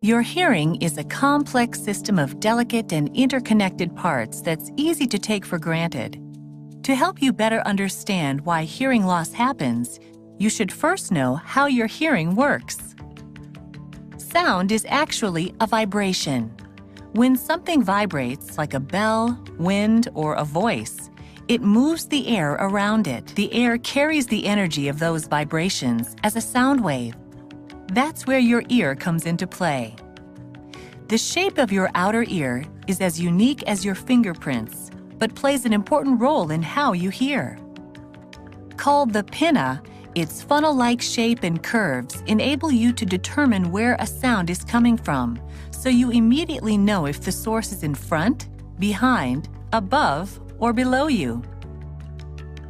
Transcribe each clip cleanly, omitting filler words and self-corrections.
Your hearing is a complex system of delicate and interconnected parts that's easy to take for granted. To help you better understand why hearing loss happens, you should first know how your hearing works. Sound is actually a vibration. When something vibrates, like a bell, wind, or a voice, it moves the air around it. The air carries the energy of those vibrations as a sound wave. That's where your ear comes into play. The shape of your outer ear is as unique as your fingerprints, but plays an important role in how you hear. Called the pinna, its funnel-like shape and curves enable you to determine where a sound is coming from, so you immediately know if the source is in front, behind, above, or below you.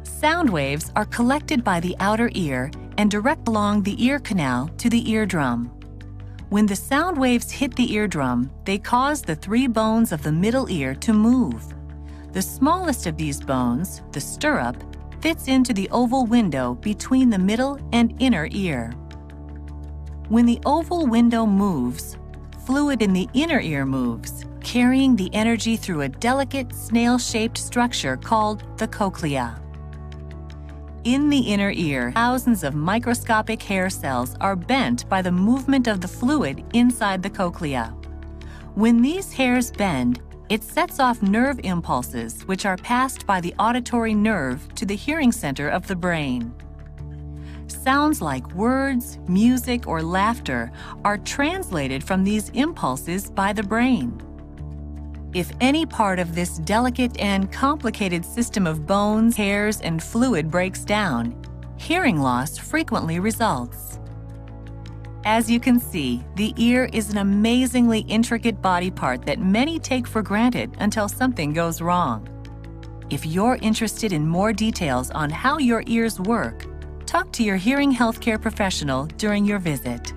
Sound waves are collected by the outer ear and direct along the ear canal to the eardrum. When the sound waves hit the eardrum, they cause the 3 bones of the middle ear to move. The smallest of these bones, the stirrup, fits into the oval window between the middle and inner ear. When the oval window moves, fluid in the inner ear moves, carrying the energy through a delicate snail-shaped structure called the cochlea. In the inner ear, thousands of microscopic hair cells are bent by the movement of the fluid inside the cochlea. When these hairs bend, it sets off nerve impulses which are passed by the auditory nerve to the hearing center of the brain. Sounds like words, music, or laughter are translated from these impulses by the brain. If any part of this delicate and complicated system of bones, hairs, and fluid breaks down, hearing loss frequently results. As you can see, the ear is an amazingly intricate body part that many take for granted until something goes wrong. If you're interested in more details on how your ears work, talk to your hearing healthcare professional during your visit.